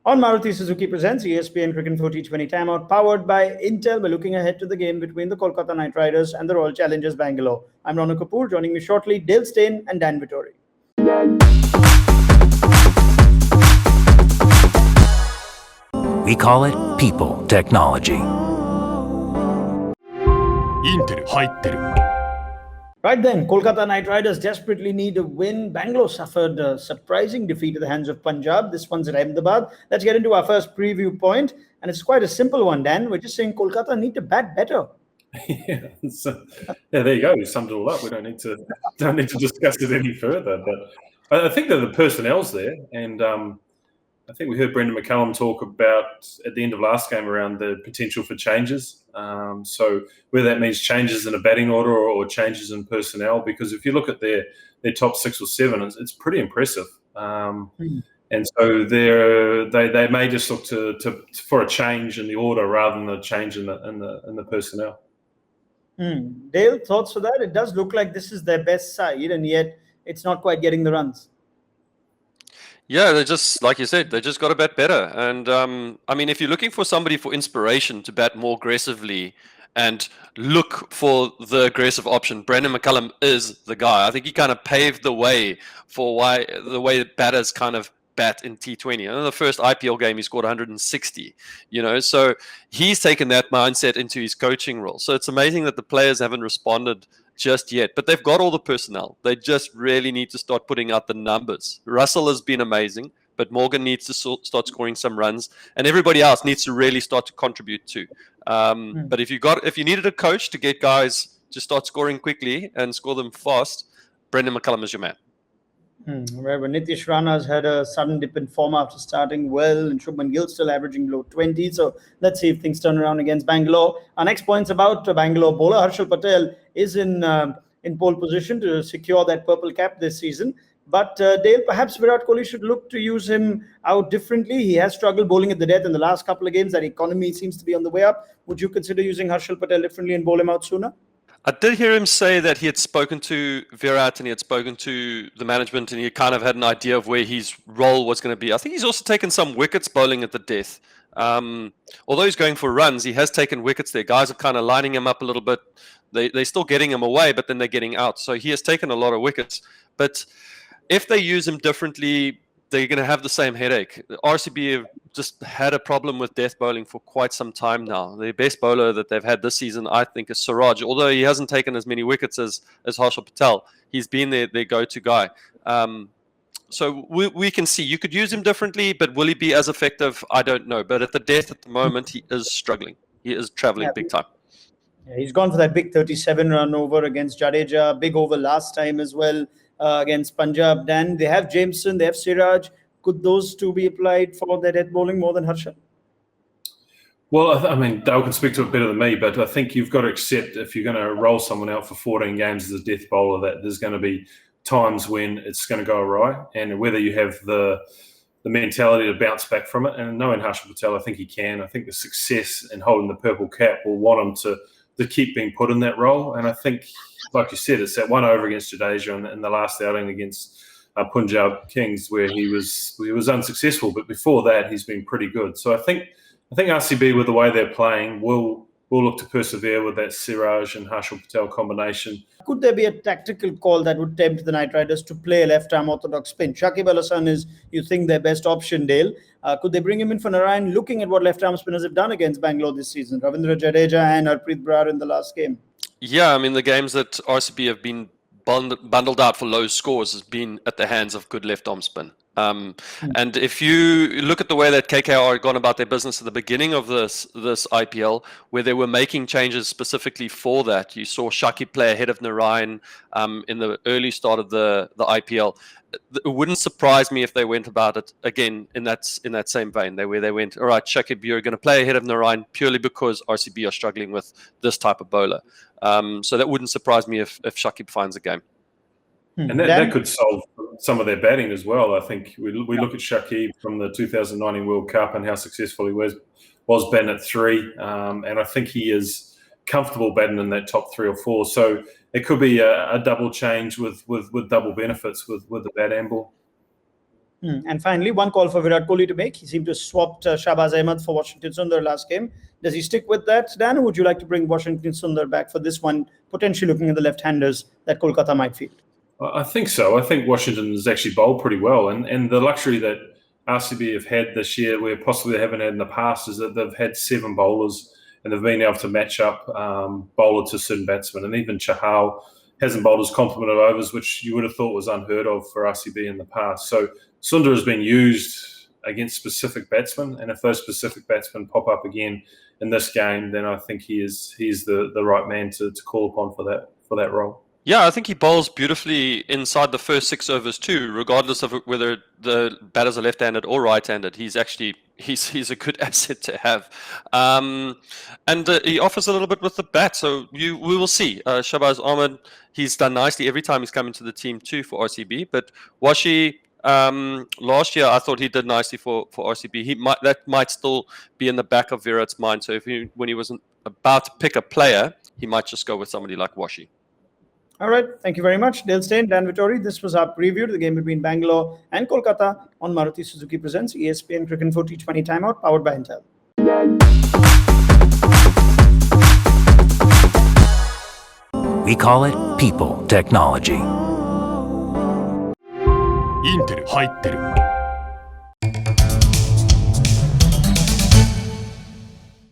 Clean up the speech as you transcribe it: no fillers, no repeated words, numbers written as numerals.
On Maruti Suzuki presents ESPN Cricinfo T20 Timeout, powered by Intel. We're looking ahead to the game between the Kolkata Knight Riders and the Royal Challengers Bangalore. I'm Ronu Kapoor. Joining me shortly, Dale Steyn and Dan Vettori. We call it people technology. Right then, Kolkata Knight Riders desperately need a win. Bangalore suffered a surprising defeat at the hands of Punjab. This one's at Ahmedabad. Let's get into our first preview point, and it's quite a simple one, Dan. We're just saying Kolkata need to bat better. Yeah, there you go. You summed it all up. We don't need to discuss it any further. But I think that the personnel's there, and I think we heard Brendan McCullum talk about at the end of last game around the potential for changes. So whether that means changes in a batting order or changes in personnel, because if you look at their top 6 or 7, it's pretty impressive. And so they may just look for a change in the order rather than a change in the personnel. Dale, thoughts for that? It does look like this is their best side, and yet it's not quite getting the runs. Yeah, they just, like you said, they just got to bat better. And I mean, if you're looking for somebody for inspiration to bat more aggressively and look for the aggressive option, Brendan McCullum is the guy. I think he kind of paved the way for the way batters kind of bat in T20. In the first IPL game, he scored 160. So he's taken that mindset into his coaching role. So it's amazing that the players haven't responded just yet, but they've got all the personnel. They just really need to start putting out the numbers. Russell has been amazing, but Morgan needs to start scoring some runs, and everybody else needs to really start to contribute too. But if you needed a coach to get guys to start scoring quickly and score them fast, Brendan McCullum is your man. Wherever Nitish Rana's had a sudden dip in form after starting well, and Shubman Gill still averaging below 20. So let's see if things turn around against Bangalore. Our next point's about Bangalore bowler Harshal Patel is in pole position to secure that purple cap this season. But Dale, perhaps Virat Kohli should look to use him out differently. He has struggled bowling at the death in the last couple of games. That economy seems to be on the way up. Would you consider using Harshal Patel differently and bowl him out sooner? I did hear him say that he had spoken to Virat and he had spoken to the management, and he kind of had an idea of where his role was going to be. I think he's also taken some wickets bowling at the death. Although he's going for runs, he has taken wickets there. Guys are kind of lining him up a little bit. They're still getting him away, but then they're getting out. So he has taken a lot of wickets. But if they use him differently, they're going to have the same headache. RCB have just had a problem with death bowling for quite some time now. The best bowler that they've had this season, I think, is Siraj. Although he hasn't taken as many wickets as Harshal Patel, he's been their go-to guy. So we can see. You could use him differently, but will he be as effective? I don't know. But at the death at the moment, he is struggling. He is traveling big time. Yeah, he's gone for that big 37-run over against Jadeja, big over last time as well. Against Punjab. Dan, they have Jameson, they have Siraj. Could those two be applied for their death bowling more than Harshal? Well, I mean, Dale can speak to it better than me, but I think you've got to accept if you're going to roll someone out for 14 games as a death bowler, that there's going to be times when it's going to go awry, and whether you have the mentality to bounce back from it. And knowing Harshal Patel, I think he can. I think the success in holding the purple cap will want him to keep being put in that role. And I think, like you said, it's that one over against Jadeja in the last outing against Punjab Kings where he was unsuccessful. But before that, he's been pretty good. So I think RCB, with the way they're playing, will look to persevere with that Siraj and Harshal Patel combination. Could there be a tactical call that would tempt the Knight Riders to play a left-arm orthodox spin? Shakib is, you think, their best option, Dale. Could they bring him in for Narayan, looking at what left-arm spinners have done against Bangalore this season? Ravindra Jadeja and Harpreet Brar in the last game. Yeah, I mean, the games that RCB have been bundled out for low scores has been at the hands of good left-arm spin. And if you look at the way that KKR had gone about their business at the beginning of this IPL, where they were making changes specifically for that, you saw Shakib play ahead of Narayan in the early start of the IPL. It wouldn't surprise me if they went about it again in that same vein. They went, all right, Shakib, you're going to play ahead of Narayan purely because RCB are struggling with this type of bowler. So that wouldn't surprise me if Shakib finds a game. And that could solve some of their batting as well. I think we look at Shakib from the 2019 World Cup and how successful he was batting at 3. And I think he is comfortable batting in that top 3 or 4. So it could be a double change with double benefits with the bat and ball. And finally, one call for Virat Kohli to make. He seemed to have swapped Shahbaz Ahmed for Washington Sundar last game. Does he stick with that, Dan, or would you like to bring Washington Sundar back for this one, potentially looking at the left-handers that Kolkata might field? I think so. I think Washington has actually bowled pretty well. And the luxury that RCB have had this year, where possibly they haven't had in the past, is that they've had 7 bowlers and they've been able to match up bowler to certain batsmen. And even Chahal hasn't bowled his complement of overs, which you would have thought was unheard of for RCB in the past. So Sundar has been used against specific batsmen, and if those specific batsmen pop up again in this game, then I think he's the right man to call upon for that role. Yeah, I think he bowls beautifully inside the first 6 overs too, regardless of whether the batters are left-handed or right-handed. He's a good asset to have, and he offers a little bit with the bat. So we will see. Shahbaz Ahmed, he's done nicely every time he's come into the team too for RCB. But Washi, last year I thought he did nicely for RCB. That might still be in the back of Virat's mind. So when he wasn't about to pick a player, he might just go with somebody like Washi. All right. Thank you very much, Dale Steyn, Dan Vettori. This was our preview to the game between Bangalore and Kolkata on Maruti Suzuki Presents ESPN Cricinfo T20 Timeout, powered by Intel. We call it people technology. インテル入ってる。